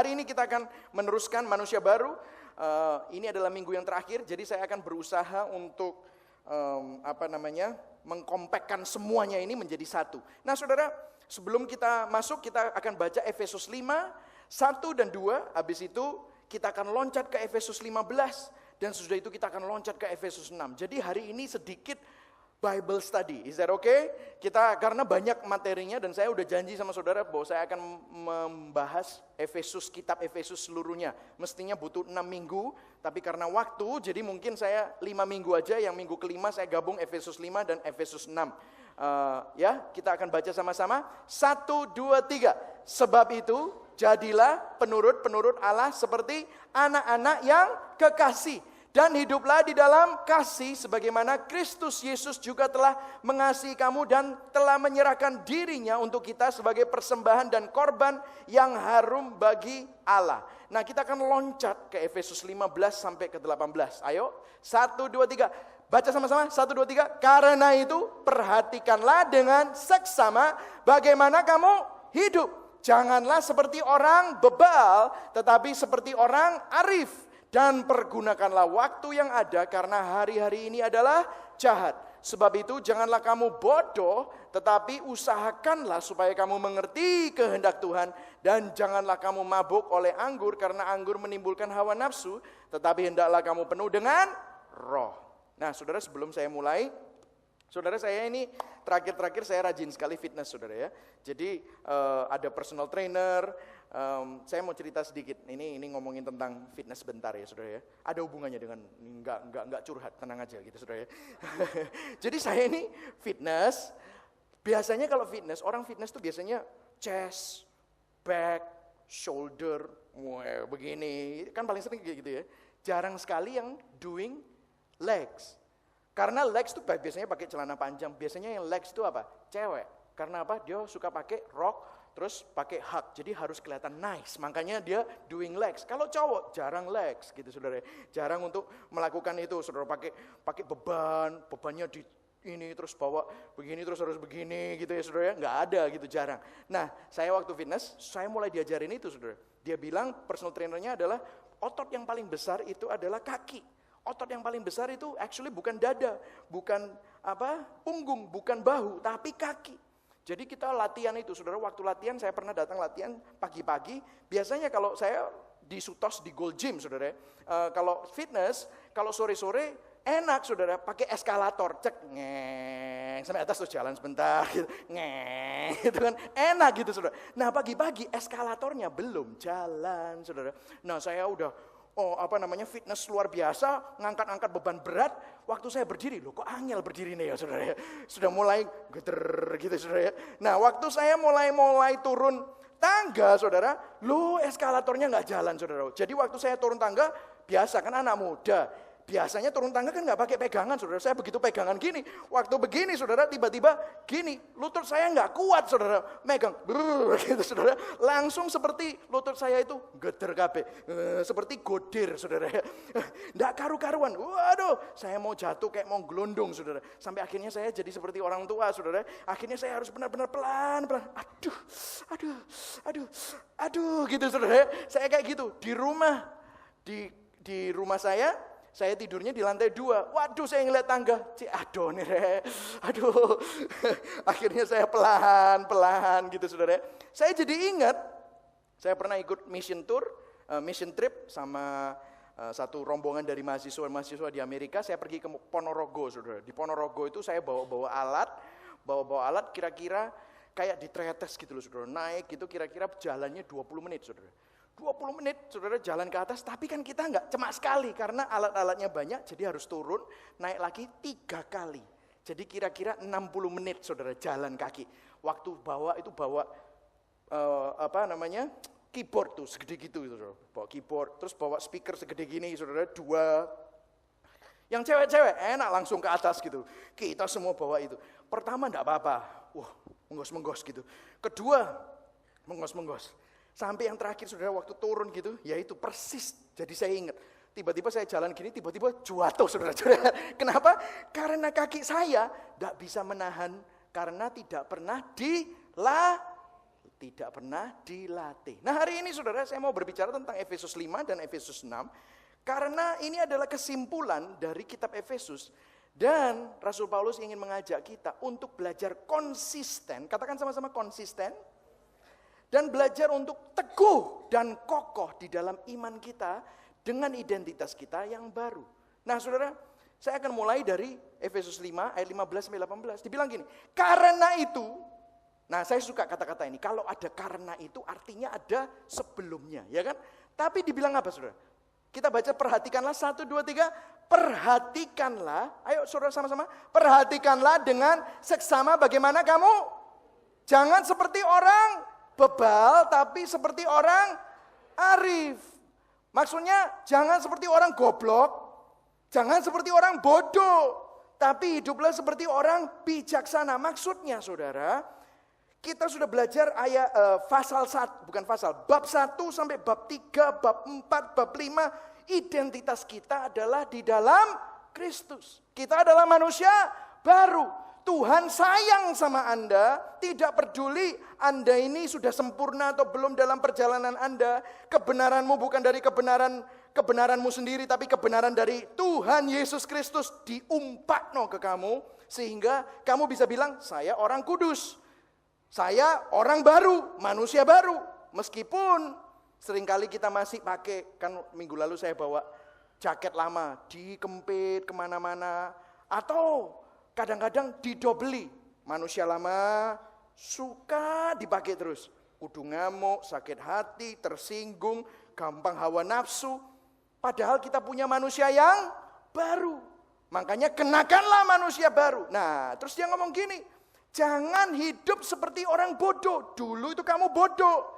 hari ini kita akan meneruskan manusia baru. Ini adalah minggu yang terakhir, jadi saya akan berusaha untuk mengkompakkan semuanya ini menjadi satu. Nah saudara, sebelum kita masuk, kita akan baca Efesus 5, 1 dan 2. Habis itu kita akan loncat ke Efesus 15, dan sesudah itu kita akan loncat ke Efesus 6. Jadi hari ini sedikit Bible study, is that okay? Karena banyak materinya dan saya udah janji sama saudara bahwa saya akan membahas kitab Efesus seluruhnya. Mestinya butuh 6 minggu, tapi karena waktu, jadi mungkin saya 5 minggu aja, yang minggu kelima saya gabung Efesus 5 dan Efesus 6. Kita akan baca sama-sama, 1, 2, 3. Sebab itu, jadilah penurut-penurut Allah seperti anak-anak yang kekasih. Dan hiduplah di dalam kasih sebagaimana Kristus Yesus juga telah mengasihi kamu dan telah menyerahkan dirinya untuk kita sebagai persembahan dan korban yang harum bagi Allah. Nah kita akan loncat ke Efesus 15 sampai ke 18. Ayo, 1, 2, 3. Baca sama-sama, 1, 2, 3. Karena itu perhatikanlah dengan seksama bagaimana kamu hidup. Janganlah seperti orang bebal, tetapi seperti orang arif. Dan pergunakanlah waktu yang ada karena hari-hari ini adalah jahat. Sebab itu janganlah kamu bodoh, tetapi usahakanlah supaya kamu mengerti kehendak Tuhan. Dan janganlah kamu mabuk oleh anggur karena anggur menimbulkan hawa nafsu, tetapi hendaklah kamu penuh dengan roh. Nah saudara, sebelum saya mulai, saudara, saya ini terakhir-terakhir saya rajin sekali fitness saudara ya. Jadi ada personal trainer. Saya mau cerita sedikit. Ini ngomongin tentang fitness bentar ya saudara ya. Ada hubungannya dengan enggak curhat, tenang aja gitu saudara ya. Jadi saya ini fitness. Biasanya kalau fitness, orang fitness tuh biasanya chest, back, shoulder, begini. Kan paling sering kayak gitu ya. Jarang sekali yang doing legs. Karena legs tuh biasanya pakai celana panjang. Biasanya yang legs itu apa? Cewek. Karena apa? Dia suka pakai rok, terus pakai hug. Jadi harus kelihatan nice. Makanya dia doing legs. Kalau cowok jarang legs gitu saudara. Jarang untuk melakukan itu. Saudara pakai bebannya di ini terus bawa begini terus harus begini gitu ya saudara. Nggak ada gitu, jarang. Nah, saya waktu fitness, saya mulai diajarin itu saudara. Dia bilang personal trainernya adalah otot yang paling besar itu adalah kaki. Otot yang paling besar itu actually bukan dada, bukan punggung, bukan bahu, tapi kaki. Jadi kita latihan itu, saudara. Waktu latihan, saya pernah datang latihan pagi-pagi. Biasanya kalau saya di Sutos, di Gold Gym, saudara. Kalau fitness, kalau sore-sore enak, saudara. Pakai eskalator, cek, ngeng, sampai atas terus jalan sebentar, gitu. Ngeng, gitu kan. Enak gitu, saudara. Nah pagi-pagi eskalatornya belum jalan, saudara. Nah saya udah fitness luar biasa, ngangkat-angkat beban berat. Waktu saya berdiri, loh kok angel berdiri nih ya saudara ya. Sudah mulai geter gitu saudara ya. Nah waktu saya mulai turun tangga saudara, loh eskalatornya nggak jalan saudara. Jadi waktu saya turun tangga, biasa kan anak muda. Biasanya turun tangga kan nggak pakai pegangan saudara. Saya begitu pegangan gini. Waktu begini saudara, tiba-tiba gini. Lutut saya nggak kuat saudara. Megang. Gitu saudara. Langsung seperti lutut saya itu geter kabeh. Seperti godir saudara. Nggak karu-karuan. Waduh. Saya mau jatuh kayak mau gelondong saudara. Sampai akhirnya saya jadi seperti orang tua saudara. Akhirnya saya harus benar-benar pelan-pelan. Aduh gitu saudara. Saya kayak gitu. Di rumah. Di rumah saya tidurnya di lantai 2. Waduh, saya ngeliat tangga. Aduh nih, aduh. Akhirnya saya pelan-pelan gitu, saudara. Saya jadi ingat, saya pernah ikut mission trip sama satu rombongan dari mahasiswa di Amerika. Saya pergi ke Ponorogo, saudara. Di Ponorogo itu saya bawa alat kira-kira kayak di tretes gitu loh, saudara. Naik gitu kira-kira jalannya 20 menit, saudara. 20 menit saudara jalan ke atas, tapi kan kita nggak cuma sekali karena alat-alatnya banyak, jadi harus turun, naik lagi 3 kali. Jadi kira-kira 60 menit saudara jalan kaki. Waktu bawa keyboard tuh segede gitu saudara. Bawa keyboard, terus bawa speaker segede gini saudara, 2. Yang cewek-cewek enak langsung ke atas gitu. Kita semua bawa itu. Pertama enggak apa-apa. Menggos-menggos gitu. Kedua, menggos-menggos. Sampai yang terakhir saudara waktu turun gitu, ya itu persis. Jadi saya ingat, tiba-tiba saya jalan gini, tiba-tiba jatuh saudara. Kenapa? Karena kaki saya tidak bisa menahan, karena tidak pernah dilatih. tidak pernah dilatih. Nah hari ini saudara saya mau berbicara tentang Efesus 5 dan Efesus 6. Karena ini adalah kesimpulan dari kitab Efesus. Dan Rasul Paulus ingin mengajak kita untuk belajar konsisten. Katakan sama-sama konsisten. Dan belajar untuk teguh dan kokoh di dalam iman kita dengan identitas kita yang baru. Nah saudara, saya akan mulai dari Efesus 5 ayat 15-18. Dibilang gini, karena itu, nah saya suka kata-kata ini, kalau ada karena itu artinya ada sebelumnya, ya kan? Tapi dibilang apa saudara? Kita baca perhatikanlah 1, 2, 3. Perhatikanlah, ayo saudara sama-sama. Perhatikanlah dengan seksama bagaimana kamu. Jangan seperti orang bebal tapi seperti orang arif. Maksudnya jangan seperti orang goblok. Jangan seperti orang bodoh. Tapi hiduplah seperti orang bijaksana. Maksudnya saudara, kita sudah belajar ayat bab 1 sampai bab 3, bab 4, bab 5. Identitas kita adalah di dalam Kristus. Kita adalah manusia baru. Tuhan sayang sama Anda, tidak peduli Anda ini sudah sempurna atau belum dalam perjalanan Anda. Kebenaranmu bukan dari kebenaranmu sendiri, tapi kebenaran dari Tuhan Yesus Kristus diumpakno ke kamu. Sehingga kamu bisa bilang, saya orang kudus. Saya orang baru, manusia baru. Meskipun seringkali kita masih pakai, kan minggu lalu saya bawa jaket lama, dikempit kemana-mana. Atau kadang-kadang didobeli. Manusia lama suka dipakai terus. Kudu ngamuk, sakit hati, tersinggung, gampang hawa nafsu. Padahal kita punya manusia yang baru. Makanya kenakanlah manusia baru. Nah terus dia ngomong gini, jangan hidup seperti orang bodoh. Dulu itu kamu bodoh.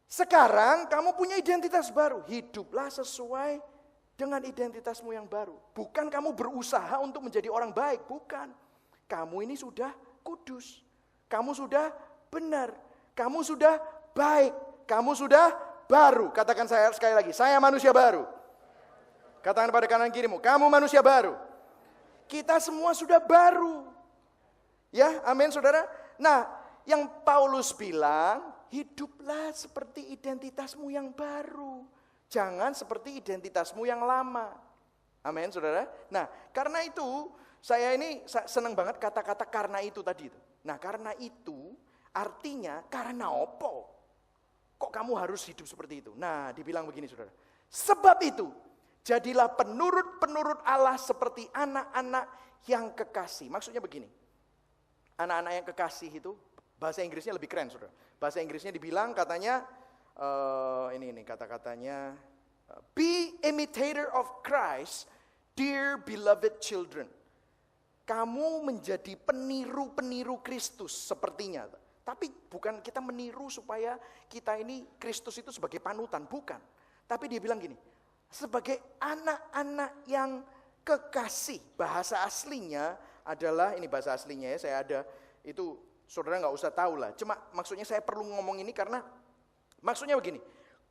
Sekarang kamu punya identitas baru. Hiduplah sesuai dengan identitasmu yang baru. Bukan kamu berusaha untuk menjadi orang baik. Bukan. Kamu ini sudah kudus. Kamu sudah benar. Kamu sudah baik. Kamu sudah baru. Katakan saya sekali lagi. Saya manusia baru. Katakan pada kanan kirimu. Kamu manusia baru. Kita semua sudah baru. Ya, amin saudara. Nah, yang Paulus bilang, hiduplah seperti identitasmu yang baru. Jangan seperti identitasmu yang lama. Amin, saudara. Nah, karena itu, saya ini senang banget kata-kata karena itu tadi. Nah, karena itu, artinya karena apa? Kok kamu harus hidup seperti itu? Nah, dibilang begini, saudara. Sebab itu, jadilah penurut-penurut Allah seperti anak-anak yang kekasih. Maksudnya begini, anak-anak yang kekasih itu, bahasa Inggrisnya lebih keren, saudara. Bahasa Inggrisnya dibilang katanya, ini kata-katanya, be imitator of Christ, dear beloved children. Kamu menjadi peniru-peniru Kristus sepertinya. Tapi bukan kita meniru supaya kita ini Kristus itu sebagai panutan, bukan. Tapi dia bilang gini, sebagai anak-anak yang kekasih. Bahasa aslinya adalah, ini bahasa aslinya ya, saya ada, itu saudara gak usah tahu lah. Cuma maksudnya saya perlu ngomong ini karena maksudnya begini.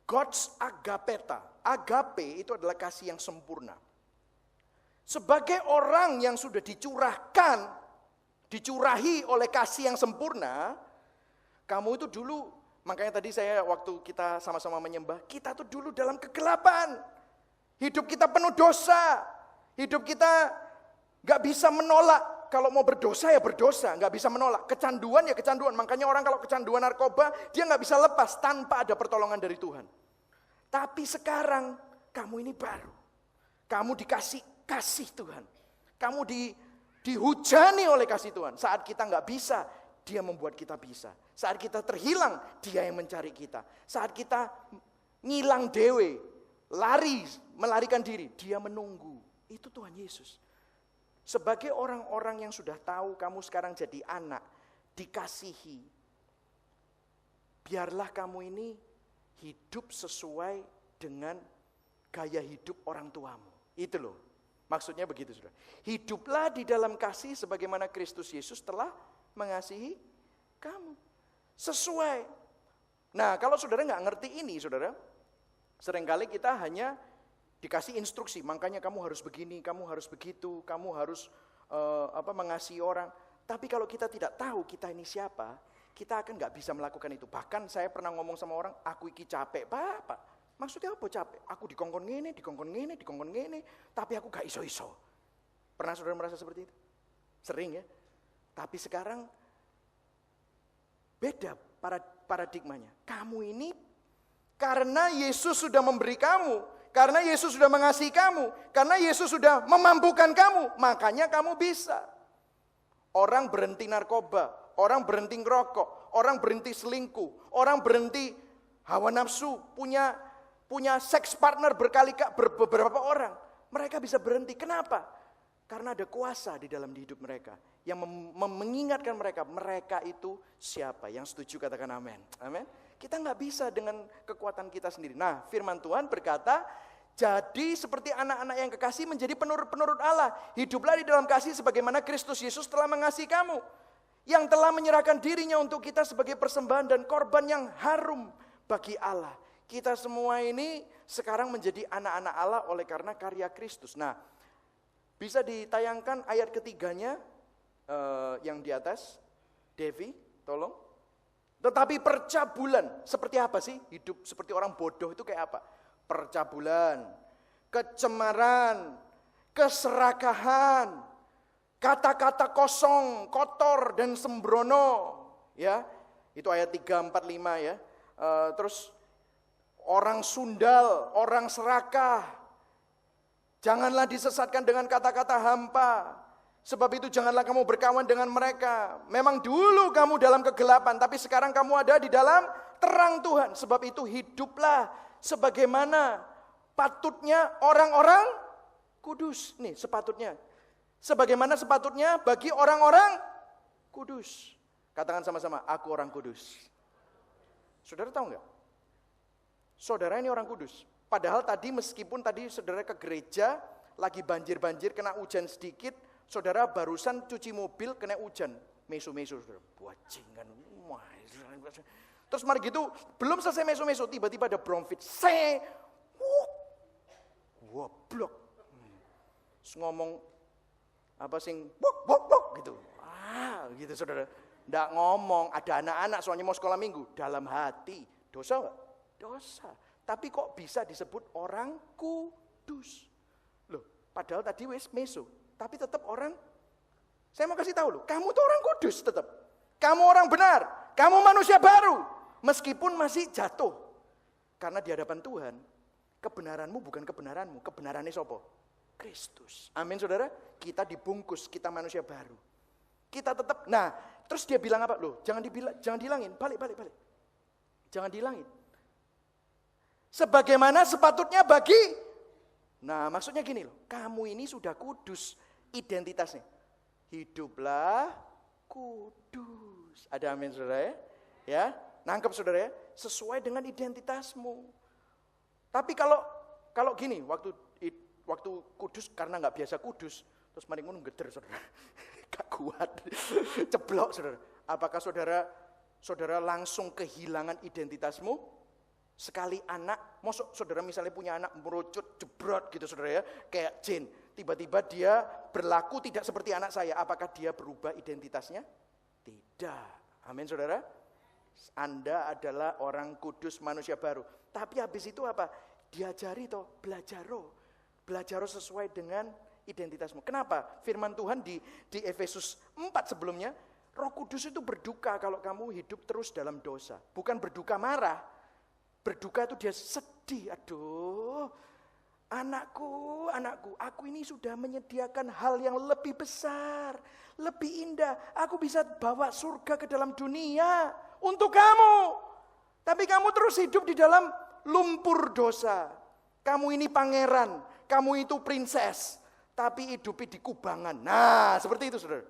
God's agapeta. Agape itu adalah kasih yang sempurna. Sebagai orang yang sudah dicurahi oleh kasih yang sempurna, kamu itu dulu, makanya tadi saya waktu kita sama-sama menyembah, kita tuh dulu dalam kegelapan. Hidup kita penuh dosa. Hidup kita gak bisa menolak. Kalau mau berdosa ya berdosa, gak bisa menolak. Kecanduan ya kecanduan. Makanya orang kalau kecanduan narkoba, dia gak bisa lepas tanpa ada pertolongan dari Tuhan. Tapi sekarang kamu ini baru. Kamu dikasih kasih Tuhan. Kamu dihujani oleh kasih Tuhan. Saat kita gak bisa, dia membuat kita bisa. Saat kita terhilang, dia yang mencari kita. Saat kita ngilang dewe, melarikan diri, dia menunggu. Itu Tuhan Yesus. Sebagai orang-orang yang sudah tahu kamu sekarang jadi anak, dikasihi. Biarlah kamu ini hidup sesuai dengan gaya hidup orang tuamu. Itu loh. Maksudnya begitu, saudara. Hiduplah di dalam kasih sebagaimana Kristus Yesus telah mengasihi kamu. Sesuai. Nah, kalau saudara nggak ngerti ini, saudara, seringkali kita hanya dikasih instruksi. Makanya kamu harus begini, kamu harus begitu, kamu harus mengasihi orang. Tapi kalau kita tidak tahu kita ini siapa, kita akan nggak bisa melakukan itu. Bahkan saya pernah ngomong sama orang, aku iki capek, Pak. Maksudnya apa capek? Aku dikongkon ngene, tapi aku gak iso-iso. Pernah saudara merasa seperti itu? Sering ya. Tapi sekarang beda paradigmanya. Kamu ini karena Yesus sudah memberi kamu, karena Yesus sudah mengasihi kamu, karena Yesus sudah memampukan kamu, makanya kamu bisa. Orang berhenti narkoba, orang berhenti ngerokok, orang berhenti selingkuh, orang berhenti hawa nafsu, punya seks partner beberapa orang. Mereka bisa berhenti. Kenapa? Karena ada kuasa di dalam hidup mereka yang mengingatkan mereka itu siapa. Yang setuju katakan amin. Amin. Kita nggak bisa dengan kekuatan kita sendiri. Nah, firman Tuhan berkata, jadi seperti anak-anak yang kekasih menjadi penurut Allah. Hiduplah di dalam kasih sebagaimana Kristus Yesus telah mengasihi kamu. Yang telah menyerahkan dirinya untuk kita sebagai persembahan dan korban yang harum bagi Allah. Kita semua ini sekarang menjadi anak-anak Allah oleh karena karya Kristus. Nah, bisa ditayangkan ayat ketiganya yang di atas. Devi, tolong. Tetapi percabulan, seperti apa sih? Hidup seperti orang bodoh itu kayak apa? Percabulan, kecemaran, keserakahan, kata-kata kosong, kotor dan sembrono. Ya, itu ayat 3, 4, 5 ya. Terus orang sundal, orang serakah. Janganlah disesatkan dengan kata-kata hampa. Sebab itu janganlah kamu berkawan dengan mereka. Memang dulu kamu dalam kegelapan, tapi sekarang kamu ada di dalam terang Tuhan. Sebab itu hiduplah sebagaimana patutnya orang-orang kudus. Nih sepatutnya. Sebagaimana sepatutnya bagi orang-orang kudus. Katakan sama-sama, aku orang kudus. Saudara tahu enggak? Saudara ini orang kudus. Padahal tadi meskipun tadi saudara ke gereja, lagi banjir-banjir, kena hujan sedikit, saudara barusan cuci mobil, kena hujan. Mesu-mesu, saudara. Bajingan. Terus mari gitu, belum selesai mesu-mesu, tiba-tiba ada bronfit. Goblok. Terus ngomong, apa sing, bok, gitu. Gitu saudara. Nggak ngomong, ada anak-anak soalnya mau sekolah minggu. Dalam hati, dosa enggak? Dosa. Tapi kok bisa disebut orang kudus? Loh, padahal tadi wis meso, tapi tetap orang. Saya mau kasih tahu loh, kamu tuh orang kudus tetap. Kamu orang benar, kamu manusia baru, meskipun masih jatuh. Karena di hadapan Tuhan, kebenaranmu bukan kebenaranmu, kebenarannya siapa? Kristus. Amin saudara, kita dibungkus, kita manusia baru. Kita tetap, nah terus dia bilang apa? Loh, jangan dihilangin, balik. Jangan dihilangin. Sebagaimana sepatutnya bagi, nah maksudnya gini loh, kamu ini sudah kudus identitasnya. Hiduplah kudus. Ada amin saudara ya? Ya, nangkep saudara ya? Sesuai dengan identitasmu. Tapi kalau gini, waktu kudus karena nggak biasa kudus, terus mari ngono geder saudara. Gak kuat. Ceblok saudara. Apakah saudara langsung kehilangan identitasmu? Sekali anak, mosok saudara misalnya punya anak merucut, jebrot gitu saudara ya, kayak jin. Tiba-tiba dia berlaku tidak seperti anak saya. Apakah dia berubah identitasnya? Tidak. Amin saudara. Anda adalah orang kudus, manusia baru. Tapi habis itu apa? Diajari toh, belajar sesuai dengan identitasmu. Kenapa? Firman Tuhan di Efesus 4 sebelumnya, Roh Kudus itu berduka kalau kamu hidup terus dalam dosa. Bukan berduka marah. Berduka itu dia sedih, aduh, anakku, aku ini sudah menyediakan hal yang lebih besar, lebih indah. Aku bisa bawa surga ke dalam dunia untuk kamu. Tapi kamu terus hidup di dalam lumpur dosa. Kamu ini pangeran, kamu itu princess, tapi hidupi di kubangan. Nah, seperti itu saudara.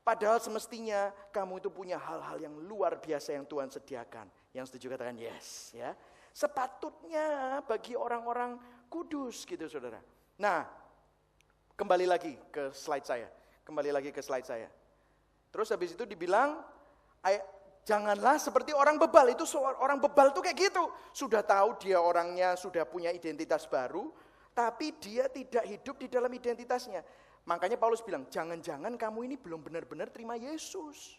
Padahal semestinya kamu itu punya hal-hal yang luar biasa yang Tuhan sediakan. Yang setuju katakan yes, ya. Sepatutnya bagi orang-orang kudus gitu saudara. Nah, kembali lagi ke slide saya. Terus habis itu dibilang, janganlah seperti orang bebal. Itu orang bebal tuh kayak gitu. Sudah tahu dia orangnya sudah punya identitas baru, tapi dia tidak hidup di dalam identitasnya. Makanya Paulus bilang, jangan-jangan kamu ini belum benar-benar terima Yesus.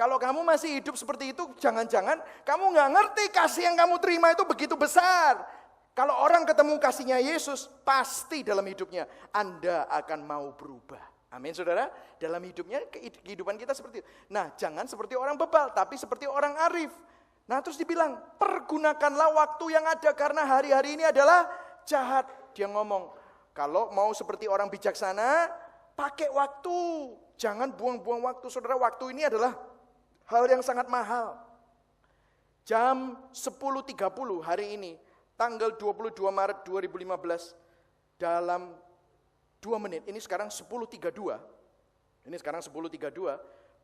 Kalau kamu masih hidup seperti itu, jangan-jangan kamu nggak ngerti kasih yang kamu terima itu begitu besar. Kalau orang ketemu kasihnya Yesus, pasti dalam hidupnya Anda akan mau berubah. Amin saudara, dalam hidupnya, kehidupan kita seperti itu. Nah jangan seperti orang bebal, tapi seperti orang arif. Nah terus dibilang, pergunakanlah waktu yang ada karena hari-hari ini adalah jahat. Dia ngomong, kalau mau seperti orang bijaksana, pakai waktu. Jangan buang-buang waktu. Saudara, waktu ini adalah hal yang sangat mahal. Jam 10.30 hari ini, tanggal 22 Maret 2015, dalam 2 menit, ini sekarang 10.32,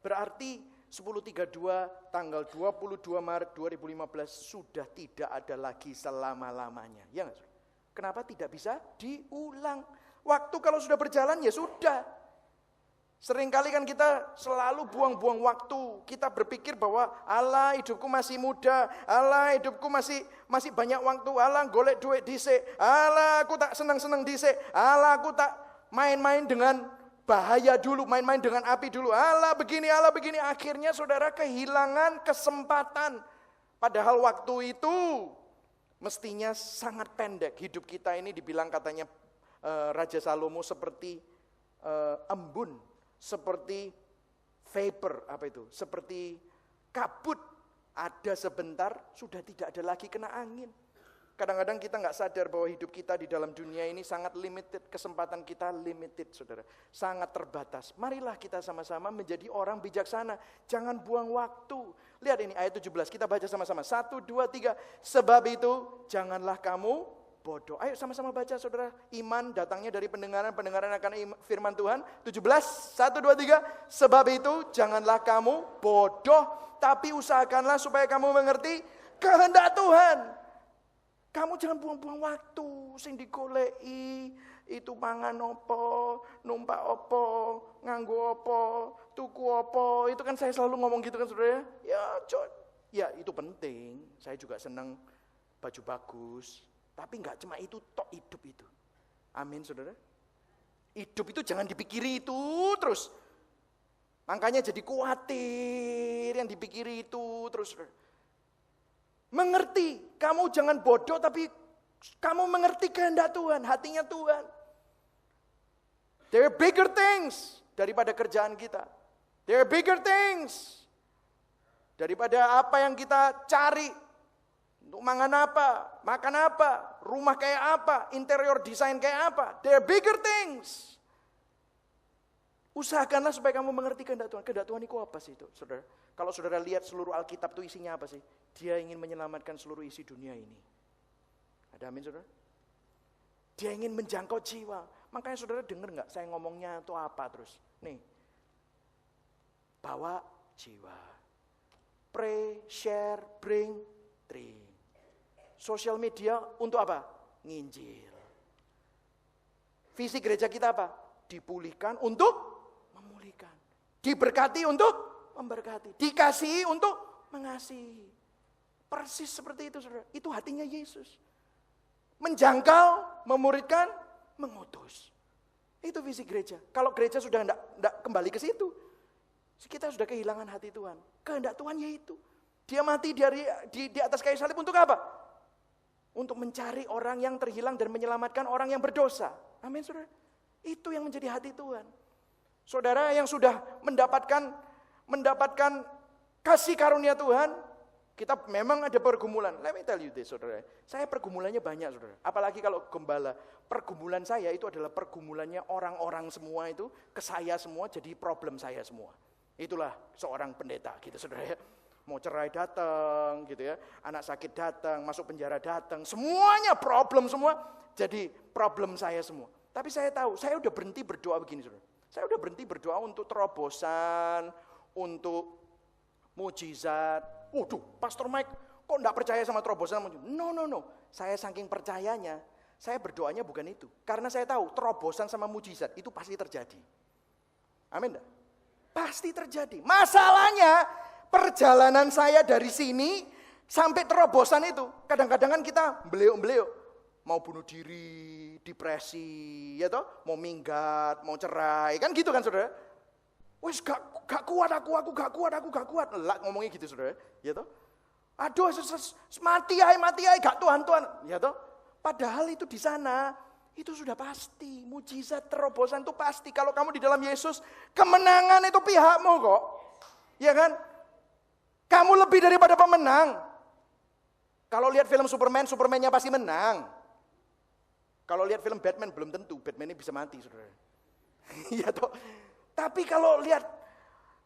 berarti 10.32 tanggal 22 Maret 2015 sudah tidak ada lagi selama-lamanya. Ya nggak? Kenapa tidak bisa diulang? Waktu kalau sudah berjalan ya sudah. Seringkali kan kita selalu buang-buang waktu. Kita berpikir bahwa Allah hidupku masih muda, Allah hidupku masih banyak waktu, Allah golek duit dhisik, Allah aku tak senang-senang dhisik, Allah aku tak main-main dengan bahaya dulu, main-main dengan api dulu, Allah begini, akhirnya saudara kehilangan kesempatan. Padahal waktu itu mestinya sangat pendek. Hidup kita ini dibilang katanya Raja Salomo seperti embun, seperti vapor, seperti kabut, ada sebentar sudah tidak ada lagi kena angin. Kadang-kadang kita nggak sadar bahwa hidup kita di dalam dunia ini sangat limited, kesempatan kita limited saudara, sangat terbatas. Marilah kita sama-sama menjadi orang bijaksana, jangan buang waktu. Lihat ini ayat 17, kita baca sama-sama, 1, 2, 3. Sebab itu janganlah kamu bodoh. Ayo sama-sama baca saudara. Iman datangnya dari pendengaran akan firman Tuhan. 17, 1, 2, 3. Sebab itu janganlah kamu bodoh, tapi usahakanlah supaya kamu mengerti kehendak Tuhan. Kamu jangan buang-buang waktu, sing digoleki, itu mangan opo, numpak opo, nganggo opo, tuku opo. Itu kan saya selalu ngomong gitu kan saudara. Ya itu penting, saya juga senang baju bagus. Tapi enggak cuma itu, tok hidup itu. Amin saudara. Hidup itu jangan dipikiri itu terus. Makanya jadi khawatir yang dipikiri itu terus. Mengerti, kamu jangan bodoh tapi kamu mengerti kehendak Tuhan, hatinya Tuhan. There are bigger things daripada kerjaan kita. There are bigger things daripada apa yang kita cari. Untuk makan apa, rumah kayak apa, interior desain kayak apa. There are bigger things. Usahakanlah supaya kamu mengerti kehendak Tuhan. Kehendak Tuhan itu apa sih itu, saudara? Kalau saudara lihat seluruh Alkitab itu isinya apa sih? Dia ingin menyelamatkan seluruh isi dunia ini. Ada amin saudara? Dia ingin menjangkau jiwa. Makanya saudara dengar gak saya ngomongnya itu apa terus? Nih, bawa jiwa. Pray, share, bring, train. Sosial media untuk apa? Nginjil. Visi gereja kita apa? Dipulihkan untuk memulihkan. Diberkati untuk memberkati, dikasihi untuk mengasihi. Persis seperti itu saudara. Itu hatinya Yesus. Menjangkau, memuridkan, mengutus. Itu visi gereja. Kalau gereja sudah tidak kembali ke situ, kita sudah kehilangan hati Tuhan. Kehendak Tuhan yaitu. Dia mati di atas kayu salib untuk apa? Untuk mencari orang yang terhilang dan menyelamatkan orang yang berdosa. Amin saudara. Itu yang menjadi hati Tuhan. Saudara yang sudah mendapatkan kasih karunia Tuhan, kita memang ada pergumulan. Let me tell you this, saudara. Saya pergumulannya banyak, saudara. Apalagi kalau gembala. Pergumulan saya itu adalah pergumulannya orang-orang semua itu, ke saya semua, jadi problem saya semua. Itulah seorang pendeta, gitu, saudara ya. Mau cerai datang, gitu ya. Anak sakit datang, masuk penjara datang. Semuanya problem semua, jadi problem saya semua. Tapi saya tahu, saya udah berhenti berdoa begini, saudara. Saya udah berhenti berdoa untuk terobosan, untuk mujizat. Waduh, Pastor Mike kok enggak percaya sama terobosan? No. Saya saking percayanya, saya berdoanya bukan itu. Karena saya tahu terobosan sama mujizat itu pasti terjadi. Amin. Pasti terjadi. Masalahnya perjalanan saya dari sini sampai terobosan itu. Kadang-kadang kan kita beliau mau bunuh diri, depresi, ya toh, mau minggat, mau cerai, kan gitu kan saudara? Wes gak kuat aku gak kuat. Lah ngomongnya gitu saudara, ya toh. Aduh, mati ay, gak Tuhan. Ya toh. Padahal itu di sana, itu sudah pasti. Mujizat terobosan itu pasti. Kalau kamu di dalam Yesus, kemenangan itu pihakmu kok. Ya kan? Kamu lebih daripada pemenang. Kalau lihat film Superman, Superman-nya pasti menang. Kalau lihat film Batman, belum tentu. Batman-nya bisa mati, saudara. Ya toh. Tapi kalau lihat,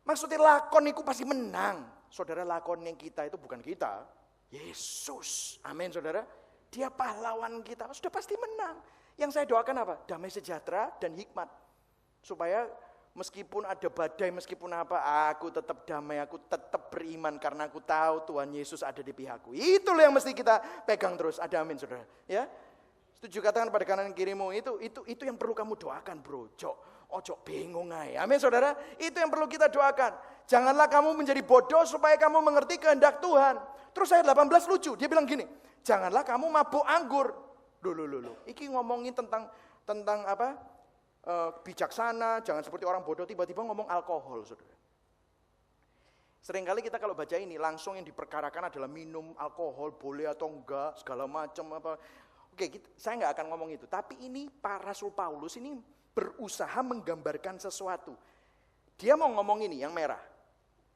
maksudnya lakon itu pasti menang. Saudara, lakon yang kita itu bukan kita. Yesus. Amin, saudara. Dia pahlawan kita. Sudah pasti menang. Yang saya doakan apa? Damai sejahtera dan hikmat. Supaya meskipun ada badai, meskipun apa, aku tetap damai, aku tetap beriman. Karena aku tahu Tuhan Yesus ada di pihakku. Itulah yang mesti kita pegang terus. Ada amin, saudara. Ya. Setuju, katakan pada kanan kirimu. Itu yang perlu kamu doakan, bro. Ojo bingung aja. Amin, saudara. Itu yang perlu kita doakan. Janganlah kamu menjadi bodoh supaya kamu mengerti kehendak Tuhan. Terus ayat 18 lucu. Dia bilang gini, janganlah kamu mabuk anggur. Loh. Iki ngomongin tentang apa? Bijaksana, jangan seperti orang bodoh tiba-tiba ngomong alkohol, saudara. Seringkali kita kalau baca ini langsung yang diperkarakan adalah minum alkohol boleh atau enggak, segala macam apa. Oke, saya nggak akan ngomong itu. Tapi ini Pak Rasul Paulus ini berusaha menggambarkan sesuatu. Dia mau ngomong ini yang merah.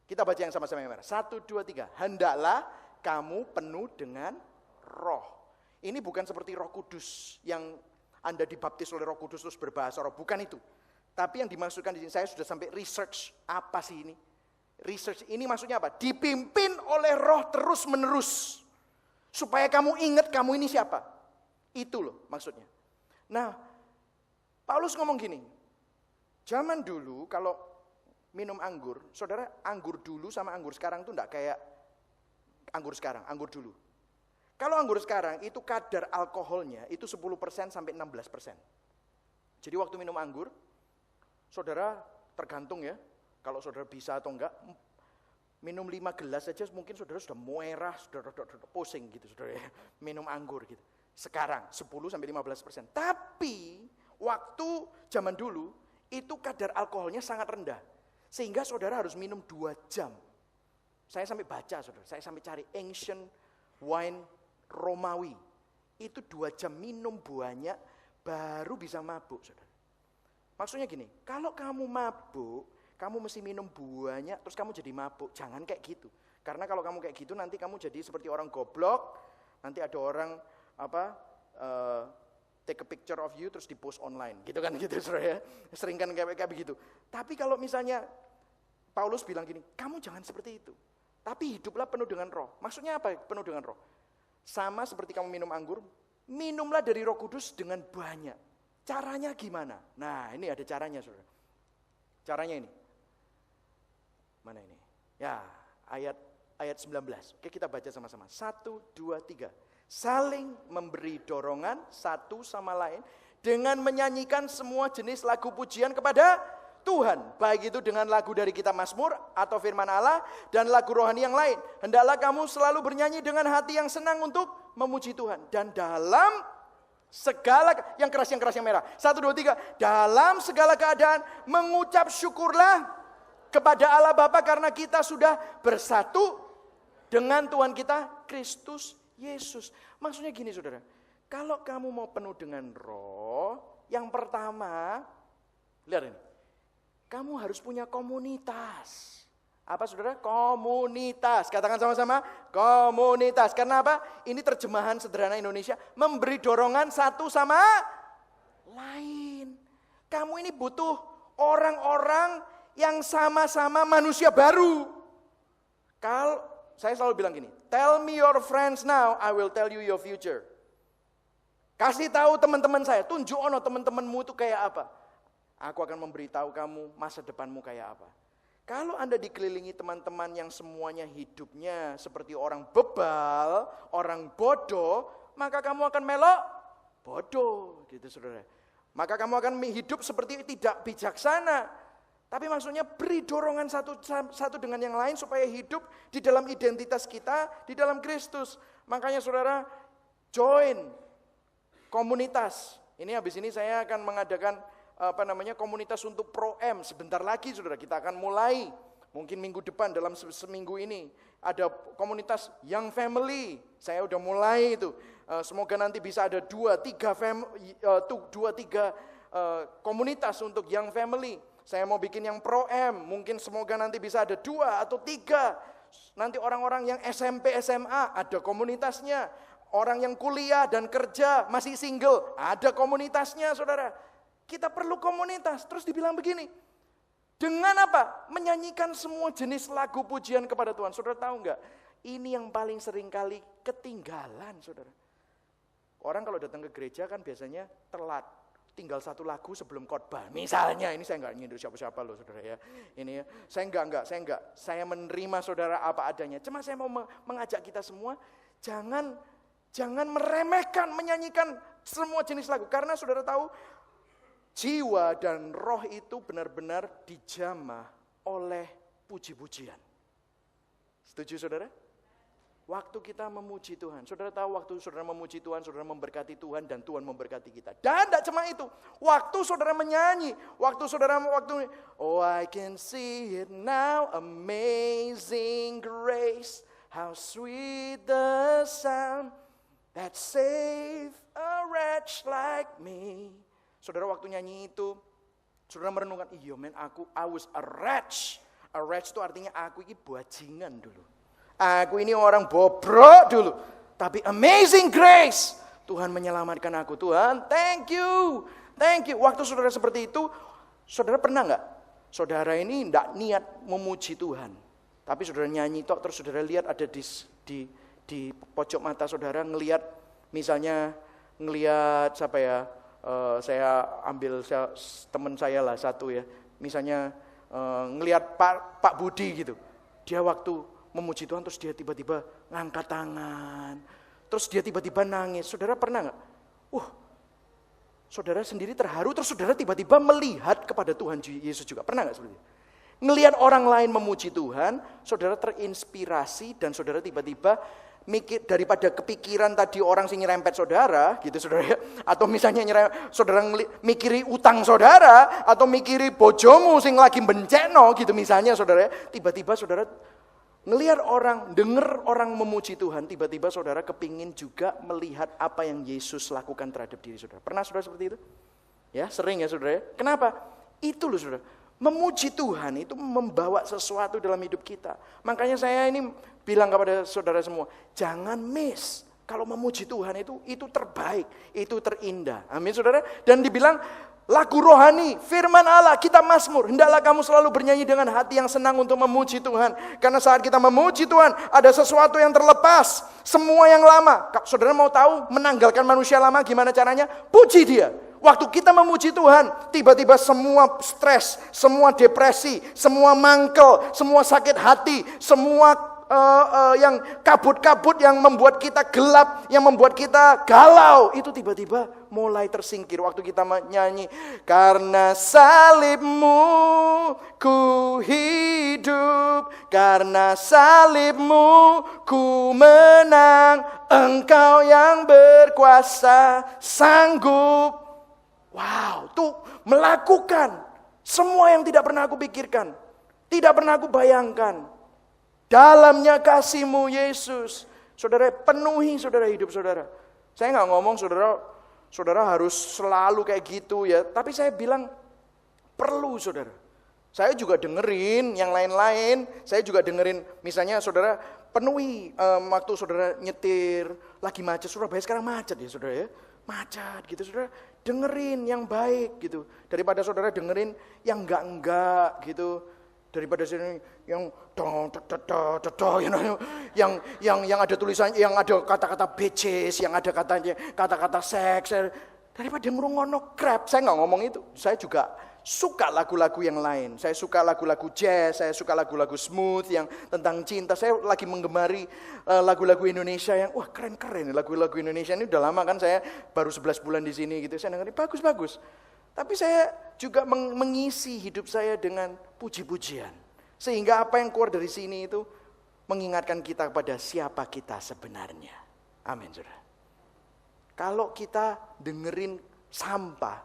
Kita baca yang sama-sama yang merah. 1, 2, 3. Hendaklah kamu penuh dengan roh. Ini bukan seperti Roh Kudus yang Anda dibaptis oleh Roh Kudus terus berbahasa roh. Bukan itu. Tapi yang dimaksudkan di sini, saya sudah sampai research apa sih ini. Research ini maksudnya apa? Dipimpin oleh roh terus menerus. Supaya kamu ingat kamu ini siapa. Itu loh maksudnya. Nah, Paulus ngomong gini, zaman dulu kalau minum anggur, saudara, anggur dulu sama anggur sekarang tuh enggak kayak anggur sekarang, anggur dulu. Kalau anggur sekarang itu kadar alkoholnya itu 10% sampai 16%. Jadi waktu minum anggur, saudara tergantung ya, kalau saudara bisa atau enggak, minum 5 gelas saja mungkin saudara sudah merah, sudah pusing gitu saudara ya, minum anggur gitu. Sekarang 10 sampai 15%. Tapi waktu zaman dulu itu kadar alkoholnya sangat rendah. Sehingga saudara harus minum 2 jam. Saya sampai baca saudara, saya sampai cari ancient wine Romawi. Itu 2 jam minum banyak baru bisa mabuk saudara. Maksudnya gini, kalau kamu mabuk, kamu mesti minum banyak terus kamu jadi mabuk. Jangan kayak gitu. Karena kalau kamu kayak gitu nanti kamu jadi seperti orang goblok. Nanti ada orang take a picture of you terus di post online gitu kan gitu saudara ya. Sering kan kayak begitu. Tapi kalau misalnya Paulus bilang gini, kamu jangan seperti itu. Tapi hiduplah penuh dengan roh. Maksudnya apa penuh dengan roh? Sama seperti kamu minum anggur, minumlah dari Roh Kudus dengan banyak. Caranya gimana? Nah, ini ada caranya saudara. Caranya ini. Mana ini? Ya, ayat 19. Oke, kita baca sama-sama. 1, 2, 3. Saling memberi dorongan satu sama lain dengan menyanyikan semua jenis lagu pujian kepada Tuhan. Baik itu dengan lagu dari kitab Mazmur atau firman Allah dan lagu rohani yang lain. Hendaklah kamu selalu bernyanyi dengan hati yang senang untuk memuji Tuhan. Dan dalam segala, yang keras yang merah. 1, 2, 3. Dalam segala keadaan mengucap syukurlah kepada Allah Bapa karena kita sudah bersatu dengan Tuhan kita Kristus Yesus. Maksudnya gini saudara, kalau kamu mau penuh dengan roh, yang pertama, lihat ini, kamu harus punya komunitas. Apa saudara? Komunitas. Katakan sama-sama, komunitas. Karena apa? Ini terjemahan sederhana Indonesia, memberi dorongan satu sama lain. Kamu ini butuh orang-orang yang sama-sama manusia baru. Kalau saya selalu bilang gini, tell me your friends now, I will tell you your future. Kasih tahu teman-teman saya, tunjuk teman-temanmu itu kayak apa. Aku akan memberitahu kamu masa depanmu kayak apa. Kalau Anda dikelilingi teman-teman yang semuanya hidupnya seperti orang bebal, orang bodoh, maka kamu akan melok bodoh, gitu saudara. Maka kamu akan hidup seperti tidak bijaksana. Tapi maksudnya beri dorongan satu dengan yang lain supaya hidup di dalam identitas kita, di dalam Kristus. Makanya saudara, join komunitas. Ini habis ini saya akan mengadakan komunitas untuk Pro M. Sebentar lagi saudara kita akan mulai. Mungkin minggu depan dalam seminggu ini ada komunitas Young Family. Saya udah mulai itu. Semoga nanti bisa ada 2-3 komunitas untuk Young Family. Saya mau bikin yang Pro M. Mungkin semoga nanti bisa ada 2 atau 3. Nanti orang-orang yang SMP, SMA ada komunitasnya. Orang yang kuliah dan kerja masih single ada komunitasnya saudara. Kita perlu komunitas. Terus dibilang begini, dengan apa? Menyanyikan semua jenis lagu pujian kepada Tuhan. Saudara tahu enggak? Ini yang paling sering kali ketinggalan saudara. Orang kalau datang ke gereja kan biasanya telat. Tinggal 1 lagu sebelum khotbah. Misalnya, ini saya enggak nyindir siapa-siapa loh saudara ya. Ini ya, saya enggak. Saya menerima saudara apa adanya. Cuma saya mau mengajak kita semua, jangan meremehkan, menyanyikan semua jenis lagu. Karena saudara tahu, jiwa dan roh itu benar-benar dijamah oleh puji-pujian. Setuju saudara? Waktu kita memuji Tuhan. Saudara tahu waktu saudara memuji Tuhan, saudara memberkati Tuhan dan Tuhan memberkati kita. Dan tidak cuma itu. Waktu saudara menyanyi, oh I can see it now, amazing grace, how sweet the sound that save a wretch like me. Saudara waktu nyanyi itu, saudara merenungkan, iya men I was a wretch. A wretch itu artinya aku ini bajingan dulu. Aku ini orang bobrok dulu. Tapi amazing grace, Tuhan menyelamatkan aku. Tuhan, thank you. Waktu saudara seperti itu, saudara pernah enggak? Saudara ini enggak niat memuji Tuhan. Tapi saudara nyanyi tok, terus saudara lihat ada di pojok mata saudara ngelihat, misalnya ngelihat siapa ya? Saya ambil teman saya lah satu ya, misalnya ngelihat Pak Budi gitu, dia waktu memuji Tuhan terus dia tiba-tiba ngangkat tangan, terus dia tiba-tiba nangis. Saudara pernah nggak? Saudara sendiri terharu, terus saudara tiba-tiba melihat kepada Tuhan Yesus juga. Pernah nggak seperti itu? Ngelihat orang lain memuji Tuhan, saudara terinspirasi dan saudara tiba-tiba mikir, daripada kepikiran tadi orang sing nyerempet saudara gitu saudara ya, atau misalnya saudara mikiri utang saudara, atau mikiri bojomu sing lagi benceno gitu misalnya saudara ya, tiba-tiba saudara ngelihat orang, dengar orang memuji Tuhan, tiba-tiba saudara kepingin juga melihat apa yang Yesus lakukan terhadap diri saudara. Pernah saudara seperti itu? Ya, sering ya saudara ya. Kenapa? Itu loh saudara. Memuji Tuhan itu membawa sesuatu dalam hidup kita. Makanya saya ini bilang kepada saudara semua, jangan miss. Kalau memuji Tuhan itu terbaik, itu terindah. Amin saudara. Dan dibilang lagu rohani, firman Allah, kita mazmur. Hendaklah kamu selalu bernyanyi dengan hati yang senang untuk memuji Tuhan. Karena saat kita memuji Tuhan, ada sesuatu yang terlepas. Semua yang lama. Saudara mau tahu menanggalkan manusia lama gimana caranya? Puji dia. Waktu kita memuji Tuhan, tiba-tiba semua stres, semua depresi, semua mangkel, semua sakit hati, semua yang kabut-kabut yang membuat kita gelap, yang membuat kita galau, itu tiba-tiba mulai tersingkir waktu kita menyanyi. Karena salibmu ku hidup, karena salibmu ku menang, engkau yang berkuasa sanggup. Wow, tuh melakukan semua yang tidak pernah aku pikirkan, tidak pernah aku bayangkan. Dalamnya kasih-Mu Yesus. Saudara, penuhi saudara hidup saudara. Saya nggak ngomong saudara harus selalu kayak gitu ya. Tapi saya bilang perlu saudara. Saya juga dengerin yang lain-lain. Saya juga dengerin misalnya saudara penuhi waktu saudara nyetir. Lagi macet, Surabaya sekarang macet ya saudara ya. Macet gitu saudara. Dengerin yang baik gitu. Daripada saudara dengerin yang enggak gitu. Daripada sini yang yang ada tulisan, yang ada kata-kata beces, yang ada kata-kata seks. Daripada ngrungokno crap, saya nggak ngomong itu. Saya juga suka lagu-lagu yang lain. Saya suka lagu-lagu jazz, saya suka lagu-lagu smooth yang tentang cinta. Saya lagi menggemari lagu-lagu Indonesia yang wah keren-keren. Lagu-lagu Indonesia ini udah lama kan, saya baru 11 bulan di sini gitu. Saya dengerin bagus-bagus. Tapi saya juga mengisi hidup saya dengan puji-pujian. Sehingga apa yang keluar dari sini itu mengingatkan kita kepada siapa kita sebenarnya. Amin, saudara. Kalau kita dengerin sampah,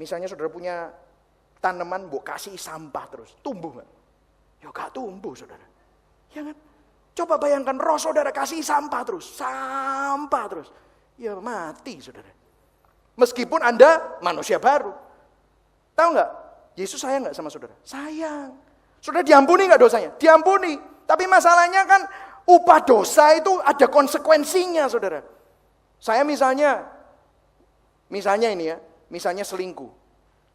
Misalnya saudara punya tanaman, mbok kasih sampah terus, tumbuh nggak? Ya gak tumbuh saudara. Ya kan? Coba bayangkan roh saudara kasih sampah terus. Ya mati saudara. Meskipun Anda manusia baru. Tahu nggak? Yesus sayang nggak sama saudara? Sayang. Saudara diampuni nggak dosanya? Diampuni. Tapi masalahnya kan upah dosa itu ada konsekuensinya saudara. Saya misalnya ini ya, misalnya selingkuh.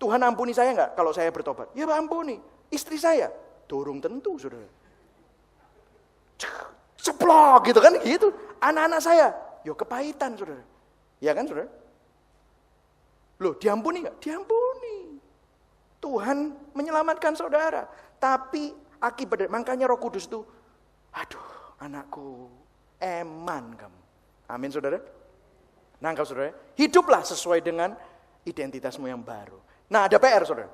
Tuhan ampuni saya nggak kalau saya bertobat? Ya ampuni. Istri saya? Dorong tentu saudara. Ceplok gitu kan gitu. Anak-anak saya? Yo kepahitan saudara. Ya kan saudara? Loh diampuni nggak? Diampuni. Tuhan menyelamatkan saudara. Tapi akibat makanya Roh Kudus itu, aduh anakku, eman kamu. Amin saudara. Nangkap saudara. Hiduplah sesuai dengan identitasmu yang baru. Nah ada PR saudara.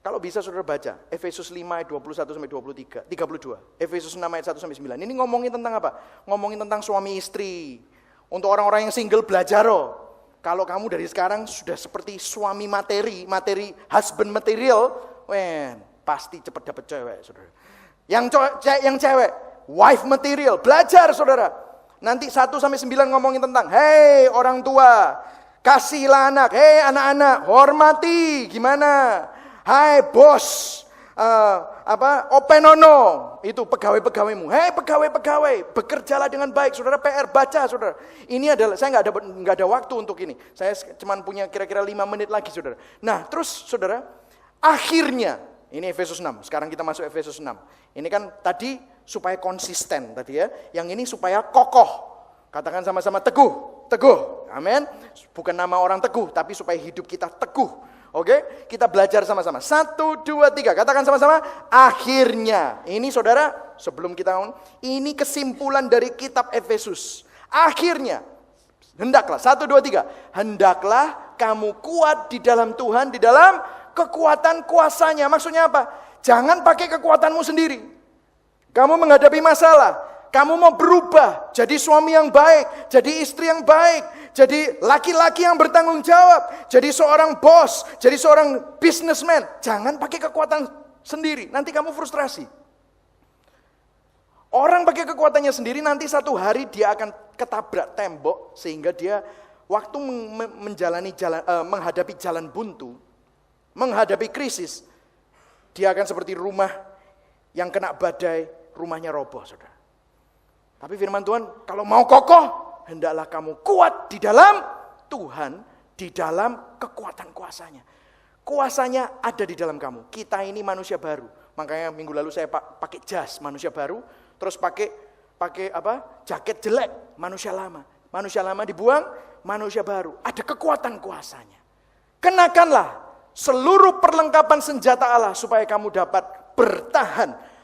Kalau bisa saudara baca Efesus 5 ayat 21 sampai 32. Efesus 6 ayat 1 sampai 9. Ini ngomongin tentang apa? Ngomongin tentang suami istri. Untuk orang-orang yang single belajar Kalau kamu dari sekarang sudah seperti suami materi husband material, pasti cepat dapat cewek, saudara. Yang cewek, wife material, belajar, saudara. Nanti 1 sampai 9 ngomongin tentang, hei orang tua, kasihlah anak, hei anak-anak, hormati, gimana? Hai bos, openono, itu pegawai-pegawaimu. Hei pegawai-pegawai, bekerjalah dengan baik. Saudara PR, baca saudara. Ini adalah, saya nggak ada waktu untuk ini. Saya cuma punya kira-kira 5 menit lagi saudara. Nah terus saudara, akhirnya, ini Efesus 6, sekarang kita masuk Efesus 6. Ini kan tadi supaya konsisten tadi ya. Yang ini supaya kokoh. Katakan sama-sama teguh, amin. Bukan nama orang teguh, tapi supaya hidup kita teguh. Oke, kita belajar sama-sama. 1, 2, 3. Katakan sama-sama. Akhirnya. Ini saudara, sebelum kita ini kesimpulan dari kitab Efesus. Akhirnya. Hendaklah. 1, 2, 3. Hendaklah kamu kuat di dalam Tuhan, di dalam kekuatan kuasanya. Maksudnya apa? Jangan pakai kekuatanmu sendiri. Kamu menghadapi masalah. Kamu mau berubah, jadi suami yang baik, jadi istri yang baik, jadi laki-laki yang bertanggung jawab, jadi seorang bos, jadi seorang businessman. Jangan pakai kekuatan sendiri, nanti kamu frustrasi. Orang pakai kekuatannya sendiri, nanti satu hari dia akan ketabrak tembok, sehingga dia waktu menghadapi jalan buntu, menghadapi krisis, dia akan seperti rumah yang kena badai, rumahnya roboh, saudara. Tapi firman Tuhan, kalau mau kokoh, hendaklah kamu kuat di dalam Tuhan, di dalam kekuatan kuasanya. Kuasanya ada di dalam kamu. Kita ini manusia baru. Makanya minggu lalu saya pakai jas manusia baru, terus pakai jaket jelek manusia lama. Manusia lama dibuang, manusia baru. Ada kekuatan kuasanya. Kenakanlah seluruh perlengkapan senjata Allah supaya kamu dapat bertahan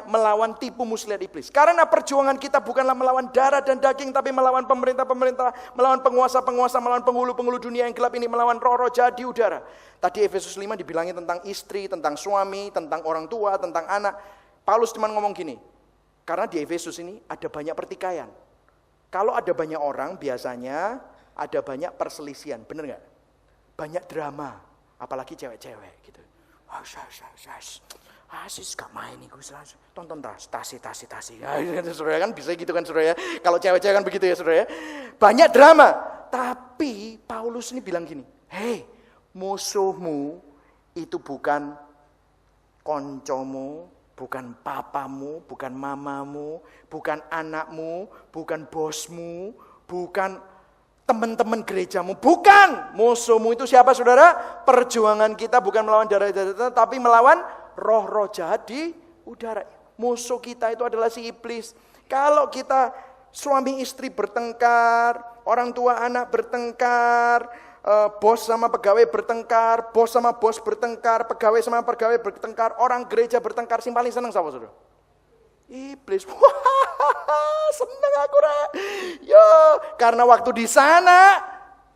melawan tipu muslihat iblis. Karena perjuangan kita bukanlah melawan darah dan daging, tapi melawan pemerintah-pemerintah, melawan penguasa-penguasa, melawan penghulu-penghulu dunia yang gelap ini, melawan roh-roh jahat di udara. Tadi Efesus 5 dibilangin tentang istri, tentang suami, tentang orang tua, tentang anak. Paulus cuma ngomong gini, karena di Efesus ini ada banyak pertikaian. Kalau ada banyak orang, biasanya ada banyak perselisihan, bener gak? Banyak drama, apalagi cewek-cewek gitu. Sis gak main nih, tonton tasi. Saudara kan bisa gitu kan saudara ya. Kalau cewek-cewek kan begitu ya saudara ya. Banyak drama. Tapi Paulus ini bilang gini, hei musuhmu itu bukan koncomu, bukan papamu, bukan mamamu, bukan anakmu, bukan bosmu, bukan teman-teman gerejamu. Bukan. Musuhmu itu siapa saudara? Perjuangan kita bukan melawan darah-darah, tapi melawan roh-roh jahat di udara. Musuh kita itu adalah si iblis. Kalau kita suami istri bertengkar, orang tua anak bertengkar, bos sama pegawai bertengkar, bos sama bos bertengkar, pegawai sama pegawai bertengkar, orang gereja bertengkar, yang paling senang sama saudara? Iblis. Wah, senang aku yo, karena waktu di sana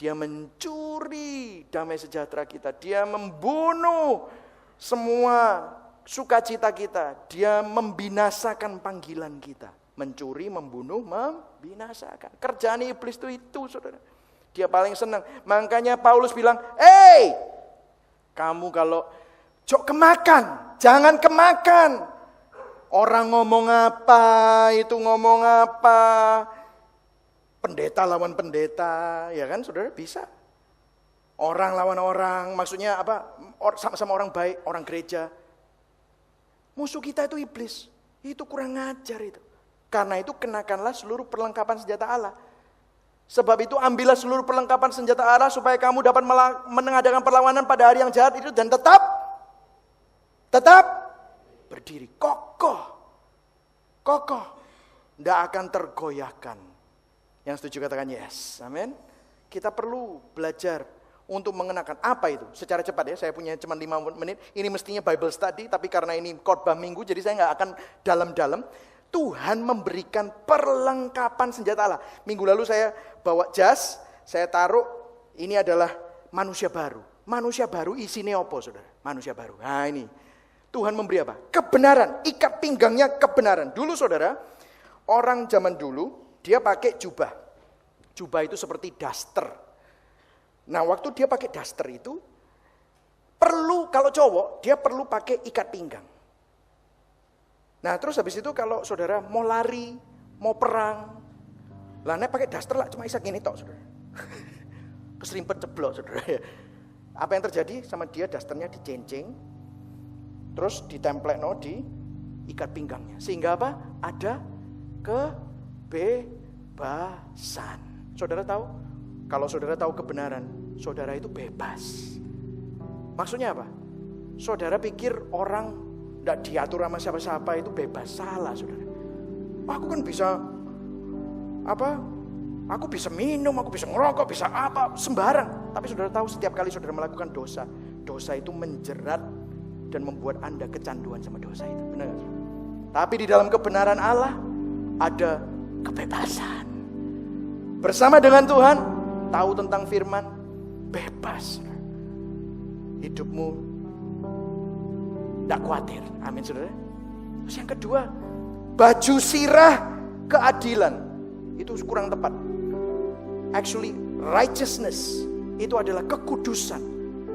dia mencuri damai sejahtera kita, dia membunuh semua sukacita kita, dia membinasakan panggilan kita. Mencuri, membunuh, membinasakan. Kerjaan iblis itu saudara. Dia paling senang. Makanya Paulus bilang, Kamu kalau jok kemakan, jangan kemakan. Orang ngomong apa, itu ngomong apa. Pendeta lawan pendeta, ya kan saudara, bisa. Orang lawan orang, maksudnya apa? Sama-sama orang baik, orang gereja. Musuh kita itu iblis, itu kurang ngajar itu. Karena itu kenakanlah seluruh perlengkapan senjata Allah. Sebab itu ambillah seluruh perlengkapan senjata Allah supaya kamu dapat mengadakan perlawanan pada hari yang jahat itu dan tetap berdiri kokoh. Tidak akan tergoyahkan. Yang setuju katakan yes. Amin. Kita perlu belajar untuk mengenakan apa itu. Secara cepat ya, saya punya cuma 5 menit. Ini mestinya Bible study, tapi karena ini khotbah minggu, jadi saya nggak akan dalam-dalam. Tuhan memberikan perlengkapan senjata Allah. Minggu lalu saya bawa jas, saya taruh, ini adalah manusia baru. Manusia baru isinya apa saudara? Manusia baru. Nah ini, Tuhan memberi apa? Kebenaran, ikat pinggangnya kebenaran. Dulu saudara, orang zaman dulu, dia pakai jubah. Jubah itu seperti daster. Nah waktu dia pakai daster itu, perlu, kalau cowok, dia perlu pakai ikat pinggang. Nah terus habis itu kalau saudara mau lari, mau perang, lah nek pakai daster lah cuma isak gini tok saudara. Keserimpet ceblok saudara. Apa yang terjadi sama dia, dasternya dicencing, terus ditemplekno di ikat pinggangnya. Sehingga apa? Ada kebebasan. Saudara tahu? Kalau saudara tahu kebenaran, saudara itu bebas. Maksudnya apa? Saudara pikir orang tidak diatur sama siapa-siapa itu bebas. Salah saudara. Aku kan bisa apa? Aku bisa minum, aku bisa ngerokok, bisa apa, sembarang. Tapi saudara tahu setiap kali saudara melakukan dosa, dosa itu menjerat dan membuat Anda kecanduan sama dosa itu. Benar gak? Tapi di dalam kebenaran Allah ada kebebasan. Bersama dengan Tuhan, tahu tentang firman, bebas. Hidupmu tidak khawatir. Amin saudara. Terus yang kedua, baju sirah keadilan. Itu kurang tepat. Actually, righteousness itu adalah kekudusan.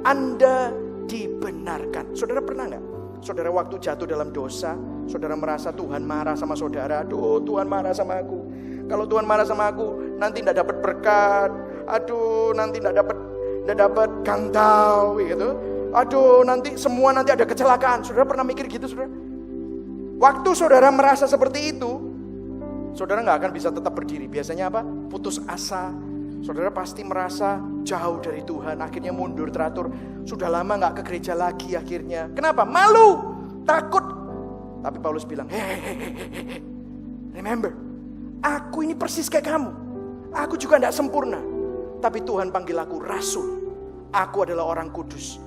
Anda dibenarkan. Saudara pernah nggak? Saudara waktu jatuh dalam dosa, saudara merasa Tuhan marah sama saudara. Aduh, Tuhan marah sama aku. Kalau Tuhan marah sama aku, nanti tidak dapat berkat. Aduh, nanti tidak dapat gantau, gitu. Aduh, nanti ada kecelakaan. Saudara pernah mikir gitu, saudara? Waktu saudara merasa seperti itu, saudara nggak akan bisa tetap berdiri. Biasanya apa? Putus asa. Saudara pasti merasa jauh dari Tuhan. Akhirnya mundur teratur. Sudah lama nggak ke gereja lagi akhirnya. Kenapa? Malu, takut. Tapi Paulus bilang, hey, remember, aku ini persis kayak kamu. Aku juga tidak sempurna. Tapi Tuhan panggil aku rasul. Aku adalah orang kudus.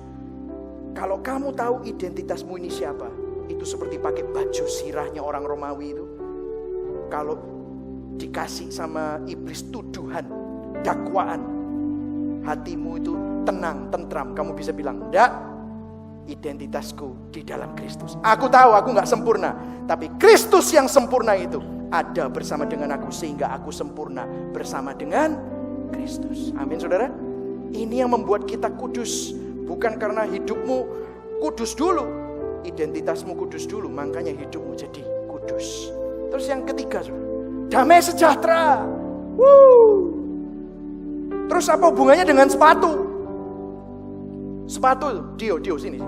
Kalau kamu tahu identitasmu ini siapa, itu seperti pakai baju sirahnya orang Romawi itu. Kalau dikasih sama iblis tuduhan, dakwaan, hatimu itu tenang, tentram. Kamu bisa bilang, enggak, identitasku di dalam Kristus. Aku tahu aku gak sempurna, tapi Kristus yang sempurna itu ada bersama dengan aku, sehingga aku sempurna bersama dengan Kristus. Amin saudara. Ini yang membuat kita kudus. Bukan karena hidupmu kudus dulu, identitasmu kudus dulu, makanya hidupmu jadi kudus. Terus yang ketiga, damai sejahtera. Terus apa hubungannya dengan sepatu? Sepatu, Dio sini.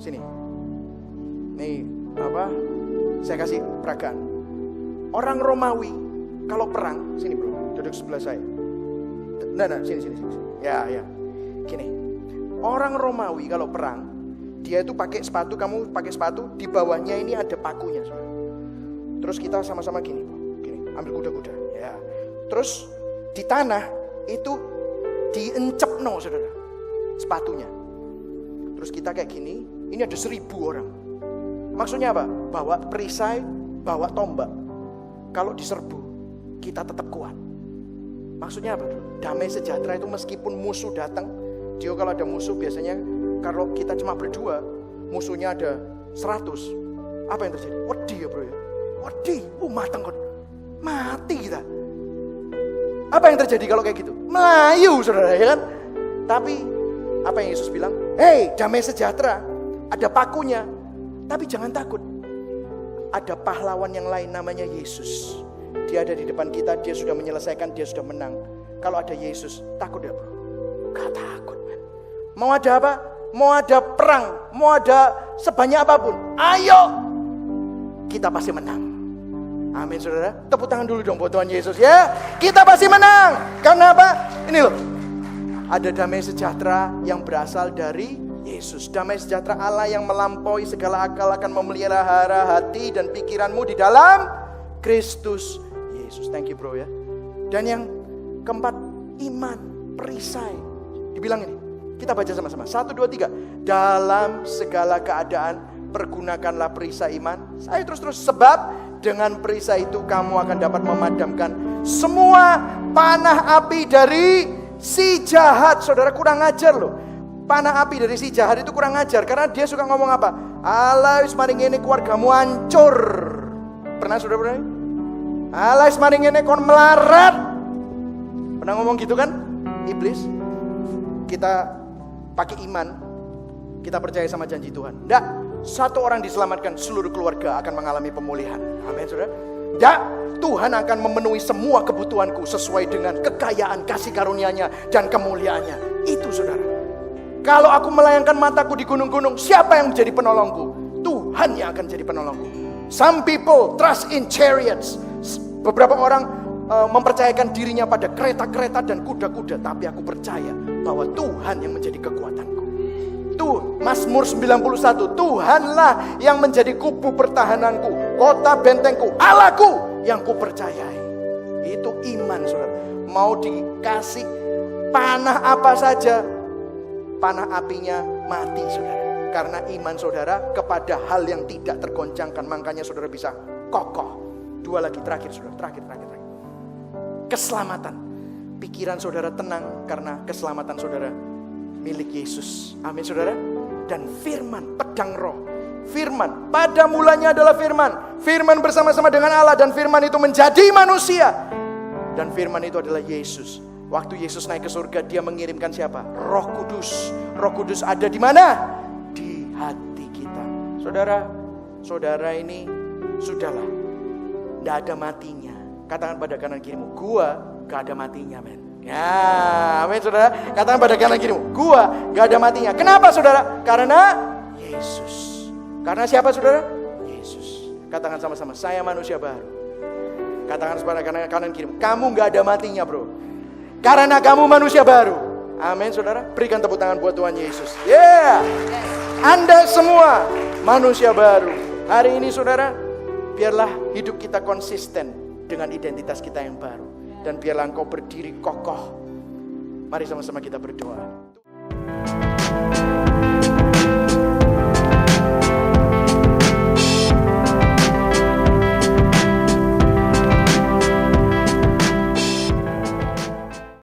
Sini. Nih, apa? Saya kasih peragaan. Orang Romawi kalau perang, sini bro, duduk sebelah saya. Nah, sini. Ya. Gini, orang Romawi kalau perang, dia itu pakai sepatu, kamu pakai sepatu, di bawahnya ini ada pakunya. Terus kita sama-sama gini, ambil kuda-kuda. Ya. Terus di tanah itu diencepno, saudara, sepatunya. Terus kita kayak gini, ini ada 1000 orang. Maksudnya apa? Bawa perisai, bawa tombak. Kalau diserbu, kita tetap kuat. Maksudnya apa? Damai sejahtera itu meskipun musuh datang. Dia kalau ada musuh biasanya kalau kita cuma berdua, musuhnya ada 100. Apa yang terjadi? Wedi ya bro ya. Wedi, matang kan. Mati kita. Apa yang terjadi kalau kayak gitu? Melayu saudara ya kan. Tapi Apa yang Yesus bilang? Hei, damai sejahtera, ada pakunya, tapi jangan takut. Ada pahlawan yang lain namanya Yesus. Dia ada di depan kita, dia sudah menyelesaikan, dia sudah menang. Kalau ada Yesus, takut ya bro? Gak takut, man. Mau ada apa? Mau ada perang, mau ada sebanyak apapun, ayo, kita pasti menang. Amin saudara. Tepuk tangan dulu dong buat Tuhan Yesus ya. Kita pasti menang. Karena apa? Ini loh, ada damai sejahtera yang berasal dari Yesus. Damai sejahtera Allah yang melampaui segala akal akan memelihara hati dan pikiranmu di dalam Kristus Yesus. Thank you bro ya. Dan yang keempat, iman, perisai. Dibilang ini, kita baca sama-sama. 1, 2, 3. Dalam segala keadaan pergunakanlah perisai iman. Saya terus-terus, sebab dengan perisai itu kamu akan dapat memadamkan semua panah api dari si jahat. Saudara, kurang ajar loh. Panah api dari si jahat itu kurang ajar. Karena dia suka ngomong apa? Alah wis maring ngene keluargamu hancur. Pernah saudara pernah? Alah wis maring ngene kon melarat. Pernah ngomong gitu kan? Iblis. Kita pakai iman, kita percaya sama janji Tuhan. Enggak, satu orang diselamatkan, seluruh keluarga akan mengalami pemulihan. Amin saudara. Enggak, Tuhan akan memenuhi semua kebutuhanku sesuai dengan kekayaan kasih karunia-Nya dan kemuliaannya. Itu saudara. Kalau aku melayangkan mataku di gunung-gunung, siapa yang menjadi penolongku? Tuhan yang akan jadi penolongku. Some people trust in chariots. Beberapa orang mempercayakan dirinya pada kereta-kereta dan kuda-kuda, tapi aku percaya bahwa Tuhan yang menjadi kekuatanku. Tuh, Mazmur 91, Tuhanlah yang menjadi kubu pertahananku, kota bentengku, Allahku yang kupercayai. Itu iman saudara. Mau dikasih panah apa saja, panah apinya mati saudara. Karena iman saudara kepada hal yang tidak tergoncangkan, makanya saudara bisa kokoh. 2 lagi, terakhir saudara, terakhir. Keselamatan. Pikiran saudara tenang karena keselamatan saudara milik Yesus. Amin saudara. Dan firman, pedang roh. Firman, pada mulanya adalah firman. Firman bersama-sama dengan Allah dan firman itu menjadi manusia. Dan firman itu adalah Yesus. Waktu Yesus naik ke surga, dia mengirimkan siapa? Roh Kudus. Roh Kudus ada di mana? Di hati kita. Saudara ini sudahlah, tidak ada matinya. Katakan pada kanan kirimu, gua gak ada matinya men. Ya, amin saudara. Katakan pada kanan kirimu, gua gak ada matinya. Kenapa saudara? Karena Yesus. Karena siapa saudara? Yesus. Katakan sama-sama, saya manusia baru. Katakan pada kanan kirimu, kamu gak ada matinya bro. Karena kamu manusia baru. Amin saudara. Berikan tepuk tangan buat Tuhan Yesus. Yeah. Anda semua manusia baru. Hari ini saudara, biarlah hidup kita konsisten dengan identitas kita yang baru. Dan biarlah engkau berdiri kokoh. Mari sama-sama kita berdoa.